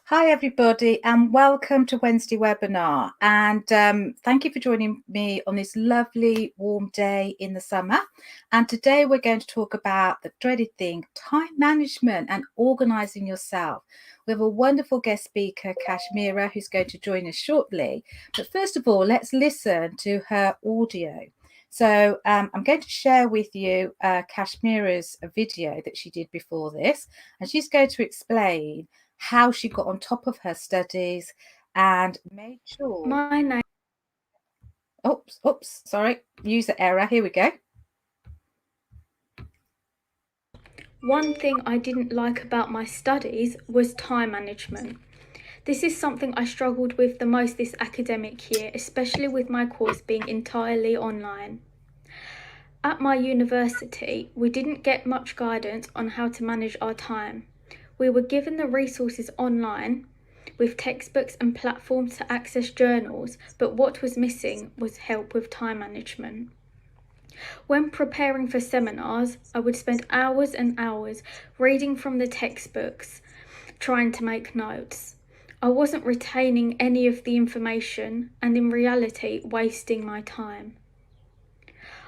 Hi, everybody, and welcome to Wednesday webinar. And thank you for joining me on this lovely warm day in the summer. And today we're going to talk about the dreaded thing, time management and organizing yourself. We have a wonderful guest speaker, Kashmira, who's going to join us shortly. But first of all, let's listen to her audio. So I'm going to share with you Kashmira's video that she did before this, and she's going to explain how she got on top of her studies and made sure. My name. Oops, sorry, user error. Here we go. One thing I didn't like about my studies was time management. This is something I struggled with the most this academic year, especially with my course being entirely online. At my university, we didn't get much guidance on how to manage our time. We were given the resources online with textbooks and platforms to access journals, but what was missing was help with time management. When preparing for seminars, I would spend hours and hours reading from the textbooks, trying to make notes. I wasn't retaining any of the information and in reality wasting my time.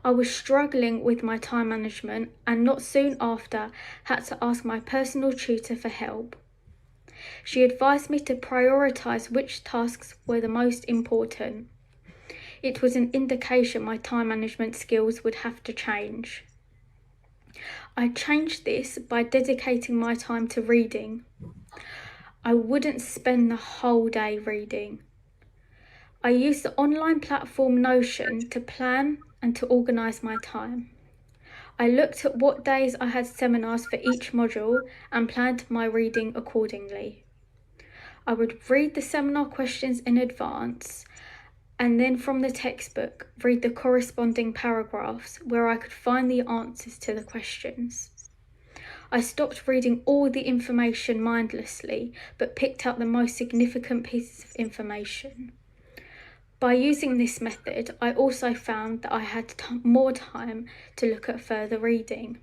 I was struggling with my time management and not soon after had to ask my personal tutor for help. She advised me to prioritise which tasks were the most important. It was an indication my time management skills would have to change. I changed this by dedicating my time to reading. I wouldn't spend the whole day reading. I used the online platform Notion to plan and to organise my time. I looked at what days I had seminars for each module and planned my reading accordingly. I would read the seminar questions in advance and then from the textbook read the corresponding paragraphs where I could find the answers to the questions. I stopped reading all the information mindlessly, but picked out the most significant pieces of information. By using this method, I also found that I had more time to look at further reading.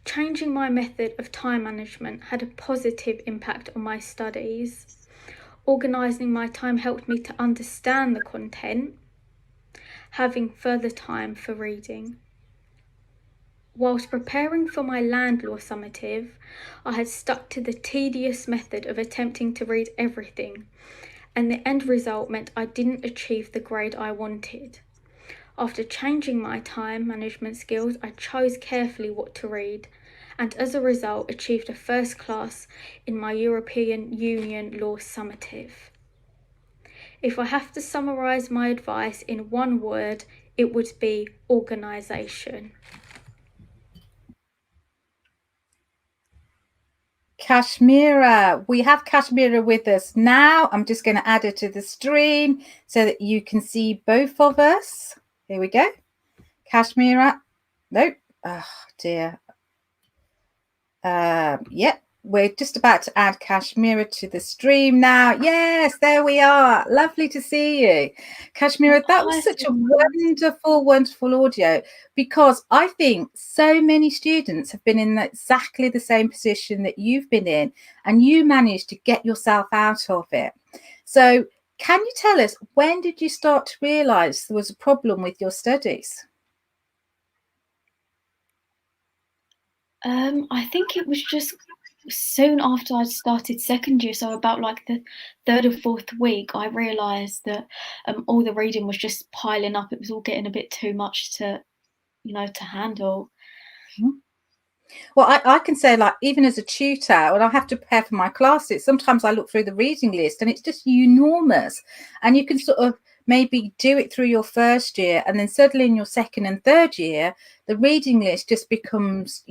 Changing my method of time management had a positive impact on my studies. Organising my time helped me to understand the content, having further time for reading. Whilst preparing for my land law summative, I had stuck to the tedious method of attempting to read everything, and the end result meant I didn't achieve the grade I wanted. After changing my time management skills, I chose carefully what to read, and as a result achieved a first class in my European Union law summative. If I have to summarise my advice in one word, it would be organisation. Kashmira, we have Kashmira with us now. I'm just going to add her to the stream so that you can see both of us. Here we go. Kashmira. Nope. Oh, dear. Yep. We're just about to add Kashmira to the stream now. Yes, there we are. Lovely to see you. Kashmira, that was such a wonderful, wonderful audio, because I think so many students have been in exactly the same position that you've been in, and you managed to get yourself out of it. So can you tell us, when did you start to realise there was a problem with your studies? I think it was just soon after I'd started second year, so about like the third or fourth week, I realised that all the reading was just piling up. It was all getting a bit too much to handle. Well, I can say, like, even as a tutor, when I have to prepare for my classes, sometimes I look through the reading list and it's just enormous. And you can sort of maybe do it through your first year, and then suddenly in your second and third year, the reading list just becomes,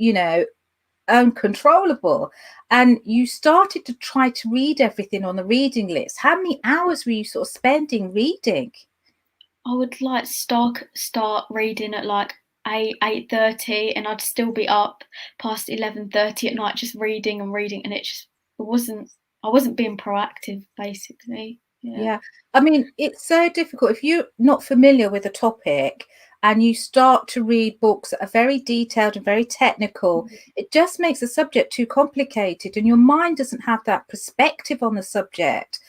uncontrollable. And you started to try to read everything on the reading list. How many hours were you sort of spending reading? I would like start reading at like 8:30, and I'd still be up past 11:30 at night just reading, and I wasn't being proactive, basically. Yeah. I mean, it's so difficult if you're not familiar with a topic. and you start to read books that are very detailed and very technical, it just makes the subject too complicated, and your mind doesn't have that perspective on the subject.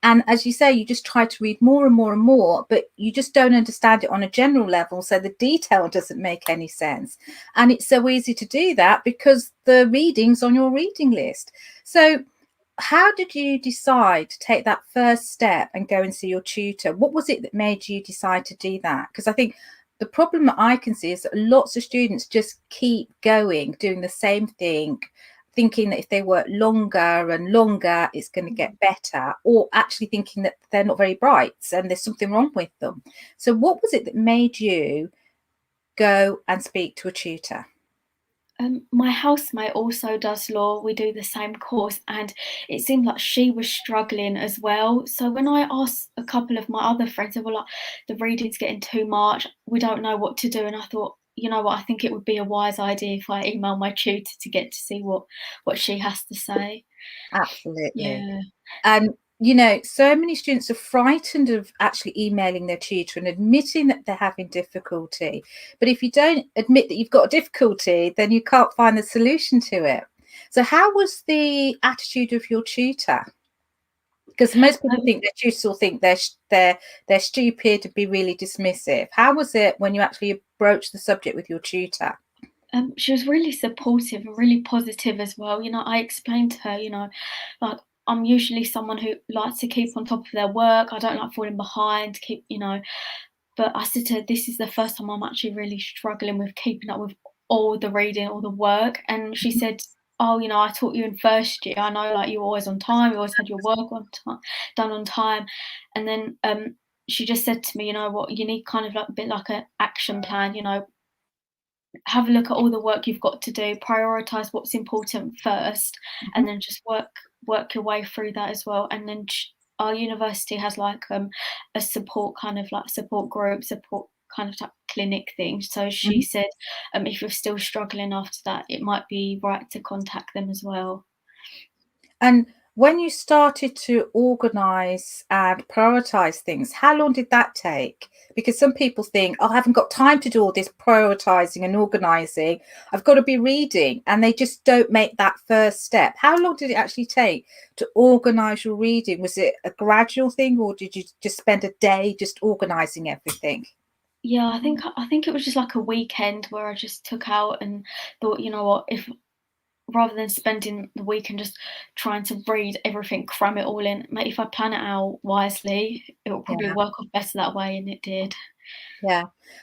And as you say, you just try to read more and more and more, but you just don't understand it on a general level. So the detail doesn't make any sense. And it's so easy to do that because the reading's on your reading list. So how did you decide to take that first step and go and see your tutor? What was it that made you decide to do that? Because I think the problem that I can see is that lots of students just keep going, doing the same thing, thinking that if they work longer and longer, it's going to get better, or actually thinking that they're not very bright and there's something wrong with them. So what was it that made you go and speak to a tutor? My housemate also does law. We do the same course, and it seemed like she was struggling as well. So when I asked a couple of my other friends, they were like, the reading's getting too much. We don't know what to do. And I thought, you know what, I think it would be a wise idea if I email my tutor to get to see what she has to say. Absolutely. Yeah. And you know, so many students are frightened of actually emailing their tutor and admitting that they're having difficulty. But if you don't admit that you've got a difficulty, then you can't find the solution to it. So how was the attitude of your tutor? Because most people think their tutors will think they're stupid and be really dismissive. How was it when you actually broached the subject with your tutor? She was really supportive and really positive as well. You know, I explained to her, like I'm usually someone who likes to keep on top of their work. I don't like falling behind, but I said to her, this is the first time I'm actually really struggling with keeping up with all the reading, all the work. And she said, oh, I taught you in first year. I know, like, you're always on time. You always had your work on time, done on time. And then she just said to me, you know what, you need kind of like a bit like an action plan, have a look at all the work you've got to do, prioritize what's important first, and then just work your way through that as well. And then our university has like a support group, support kind of like clinic thing. So she said, if you're still struggling after that, it might be right to contact them as well. And when you started to organise and prioritise things, how long did that take? Because some people think, oh, I haven't got time to do all this prioritising and organising. I've got to be reading. And they just don't make that first step. How long did it actually take to organise your reading? Was it a gradual thing, or did you just spend a day just organising everything? Yeah, I think it was just like a weekend where I just took out and thought, you know what, if rather than spending the weekend just trying to read everything, cram it all in, if I plan it out wisely, it will probably work off better that way, and it did. Yeah.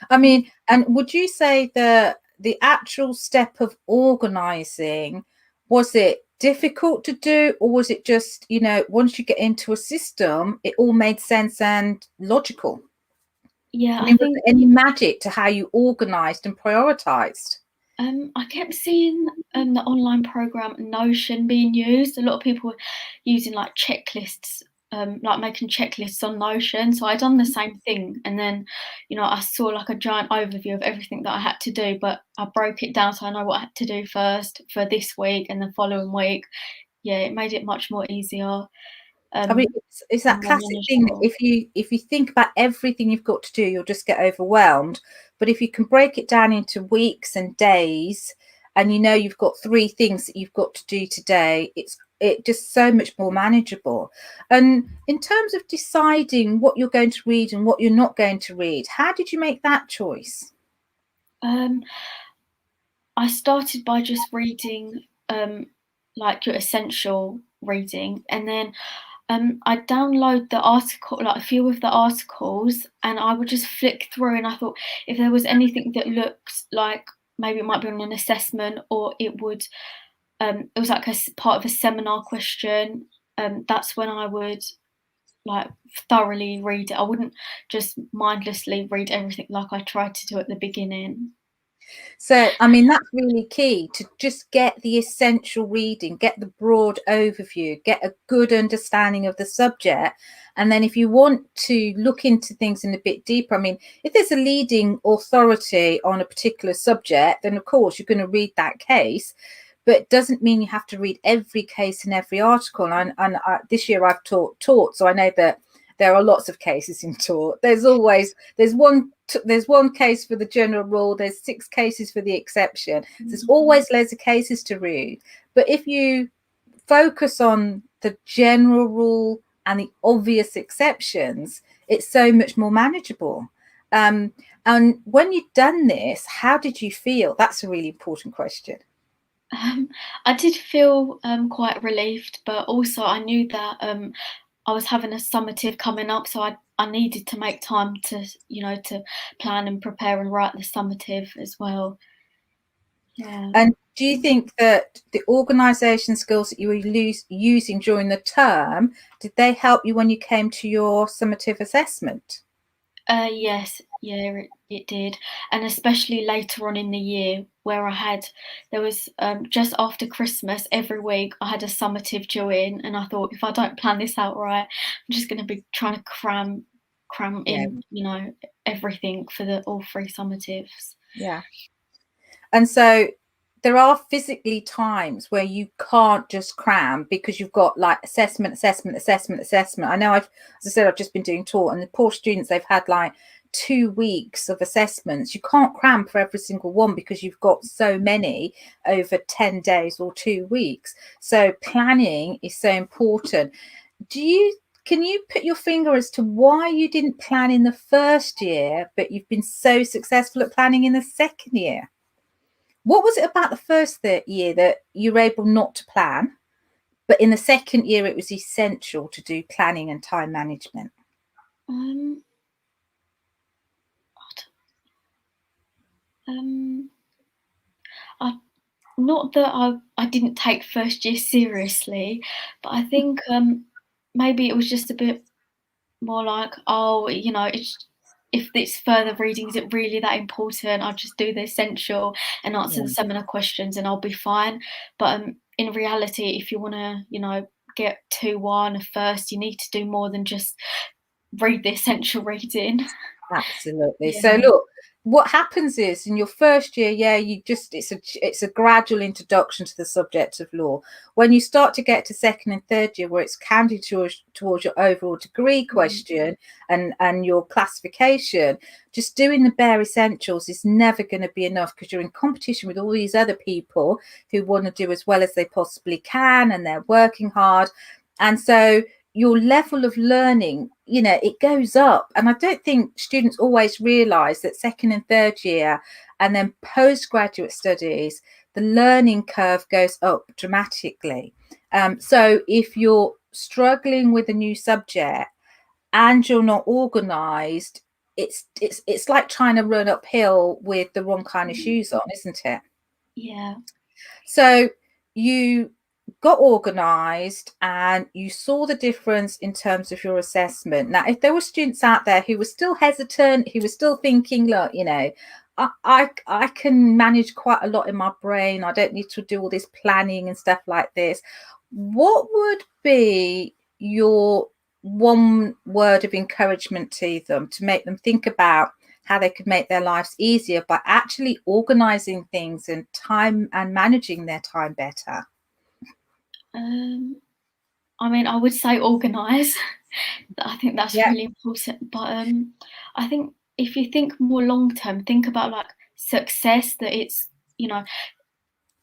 I mean, and would you say the actual step of organising, was it difficult to do, or was it just, once you get into a system, it all made sense and logical? Yeah, I I mean, was think there any magic to how you organised and prioritised? I kept seeing the online program Notion being used. A lot of people were using like checklists, like making checklists on Notion. So I done the same thing, and then, I saw like a giant overview of everything that I had to do, but I broke it down so I know what I had to do first for this week and the following week. Yeah, it made it much more easier. I mean, it's that And more classic thing that manageable. if you think about everything you've got to do, you'll just get overwhelmed. But if you can break it down into weeks and days, and you've got 3 things that you've got to do today, it just so much more manageable. And in terms of deciding what you're going to read and what you're not going to read, how did you make that choice? I started by just reading like your essential reading, and then I download the article, like a few of the articles, and I would just flick through. And I thought if there was anything that looks like maybe it might be on an assessment, or it was like a part of a seminar question. That's when I would like thoroughly read it. I wouldn't just mindlessly read everything like I tried to do at the beginning. So, I mean, that's really key to just get the essential reading, get the broad overview, get a good understanding of the subject. And then if you want to look into things in a bit deeper, I mean, if there's a leading authority on a particular subject, then of course you're going to read that case. But it doesn't mean you have to read every case and every article. And this year I've taught, so I know that there are lots of cases in tort. There's one case for the general rule, there's 6 cases for the exception. So there's always loads of cases to read. But if you focus on the general rule and the obvious exceptions, it's so much more manageable. And when you've done this, how did you feel? That's a really important question. I did feel quite relieved, but also I knew that I was having a summative coming up, so I needed to make time to, to plan and prepare and write the summative as well. Yeah. And do you think that the organisation skills that you were using during the term, did they help you when you came to your summative assessment? Yes, yeah, it did, and especially later on in the year where there was just after Christmas every week I had a summative due in, and I thought if I don't plan this out right, I'm just going to be trying to cram Yeah. in, everything for all 3 summatives. Yeah. And so there are physically times where you can't just cram because you've got like assessment. I know as I said, I've just been doing tort, and the poor students, they've had like 2 weeks of assessments. You can't cram for every single one because you've got so many over 10 days or 2 weeks. So planning is so important. Can you put your finger as to why you didn't plan in the first year, but you've been so successful at planning in the second year? What was it about the first year that you were able not to plan, but in the second year it was essential to do planning and time management? Not that I didn't take first year seriously, but I think maybe it was just a bit more like, oh, if it's further reading, is it really that important? I'll just do the essential and answer the seminar questions and I'll be fine. But in reality, if you want to, get 2-1 first, you need to do more than just read the essential reading. Absolutely. Yeah. So look, what happens is in your first year, it's a gradual introduction to the subject of law. When you start to get to second and third year, where it's counted towards your overall degree question and your classification, just doing the bare essentials is never going to be enough because you're in competition with all these other people who want to do as well as they possibly can, and they're working hard. And so your level of learning, it goes up. And I don't think students always realize that second and third year and then postgraduate studies, the learning curve goes up dramatically. So if you're struggling with a new subject and you're not organized, it's like trying to run uphill with the wrong kind of shoes on, isn't it? Yeah. So you got organized and you saw the difference in terms of your assessment. Now, if there were students out there who were still hesitant, who were still thinking, look, I can manage quite a lot in my brain, I don't need to do all this planning and stuff like this, what would be your one word of encouragement to them to make them think about how they could make their lives easier by actually organizing things and time and managing their time better? I mean, I would say organise. I think that's Yeah. really important. But I think if you think more long term, think about like success, that it's,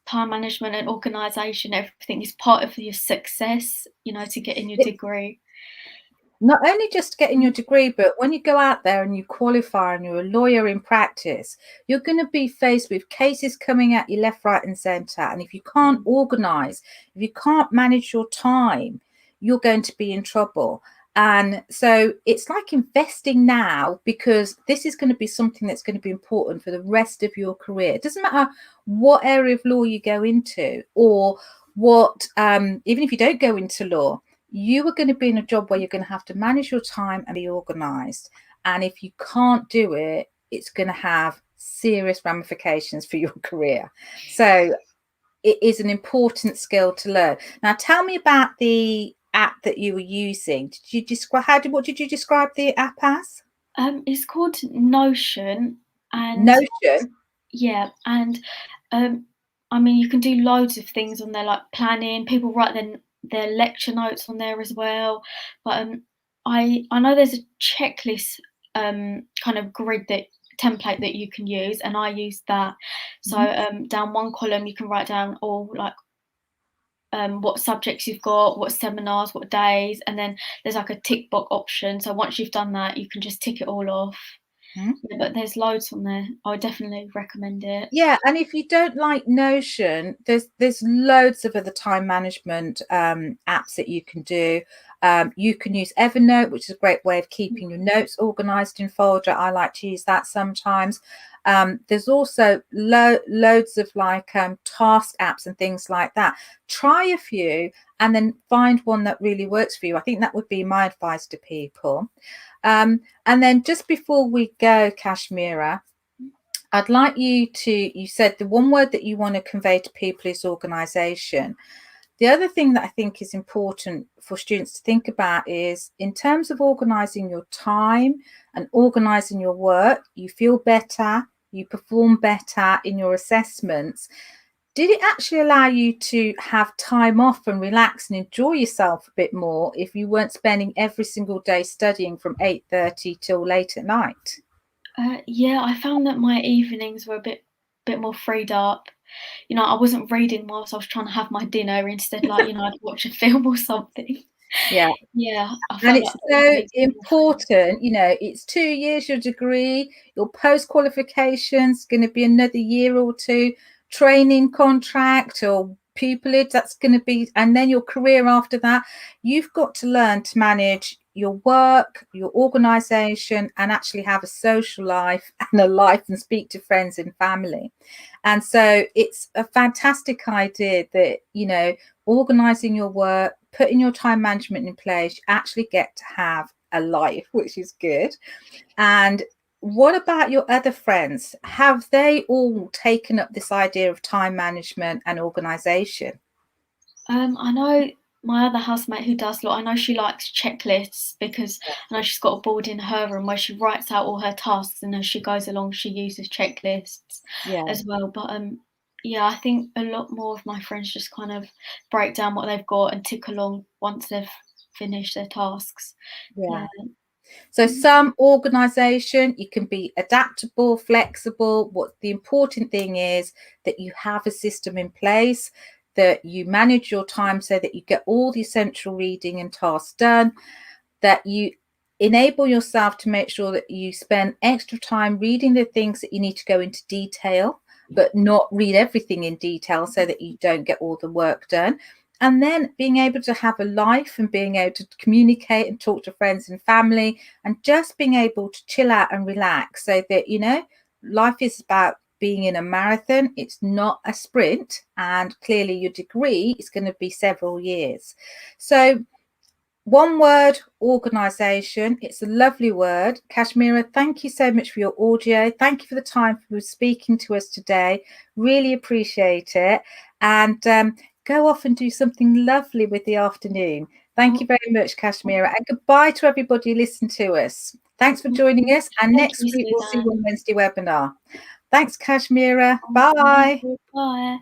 time management and organisation, everything is part of your success, to get in your degree. Not only just getting your degree, but when you go out there and you qualify and you're a lawyer in practice, you're going to be faced with cases coming at you left, right, and centre. And if you can't organise, if you can't manage your time, you're going to be in trouble. And so it's like investing now, because this is going to be something that's going to be important for the rest of your career. It doesn't matter what area of law you go into, or what, even if you don't go into law, you are going to be in a job where you're going to have to manage your time and be organized. And if you can't do it, it's going to have serious ramifications for your career. So it is an important skill to learn. Now, tell me about the app that you were using. Did you describe what did you describe the app as? It's called Notion, and Notion. yeah, and I mean, you can do loads of things on there, like planning. People write their lecture notes on there as well. But I know there's a checklist kind of grid that template that you can use, and I use that. So down one column you can write down all like what subjects you've got, what seminars, what days, and then there's like a tick box option. So once you've done that, you can just tick it all off. Yeah, but there's loads on there. I would definitely recommend it. Yeah, and if you don't like Notion, there's loads of other time management apps that you can do. You can use Evernote, which is a great way of keeping your notes organized in folder. I like to use that sometimes. There's also loads of like task apps and things like that. Try a few and then find one that really works for you. I think that would be my advice to people. And then just before we go, Kashmira, I'd like you said the one word that you want to convey to people is organisation. The other thing that I think is important for students to think about is in terms of organising your time and organising your work, you feel better, you perform better in your assessments. Did it actually allow you to have time off and relax and enjoy yourself a bit more if you weren't spending every single day studying from 8:30 till late at night? Yeah, I found that my evenings were a bit more freed up. You know, I wasn't reading whilst I was trying to have my dinner. Instead, like, you know, I'd watch a film or something. Yeah. Yeah, I And found it's that so evenings were more free. important, it's 2 years, your degree, your post-qualifications, going to be another year or two, training contract or pupillage, that's going to be, and then your career after that. You've got to learn to manage your work, your organisation, and actually have a social life and a life and speak to friends and family. And so it's a fantastic idea that, organising your work, putting your time management in place, you actually get to have a life, which is good. And what about your other friends? Have they all taken up this idea of time management and organisation? I know my other housemate who does I know she likes checklists because I know she's got a board in her room where she writes out all her tasks, and as she goes along, she uses checklists Yeah, as well. But yeah, I think a lot more of my friends just kind of break down what they've got and tick along once they've finished their tasks. yeah. Yeah. So some organisation, you can be adaptable, flexible. What the important thing is that you have a system in place, that you manage your time so that you get all the essential reading and tasks done, that you enable yourself to make sure that you spend extra time reading the things that you need to go into detail, but not read everything in detail so that you don't get all the work done. And then being able to have a life and being able to communicate and talk to friends and family and just being able to chill out and relax so that, life is about being in a marathon. It's not a sprint. And clearly your degree is going to be several years. So one word, organisation. It's a lovely word. Kashmira, thank you so much for your audio. Thank you for the time for speaking to us today. Really appreciate it. And go off and do something lovely with the afternoon. Thank you very much, Kashmira. And goodbye to everybody who listened to us. Thanks for joining us. And Thank next you, week, we'll see you Suzanne. on Wednesday webinar. Thanks, Kashmira. Bye. Bye.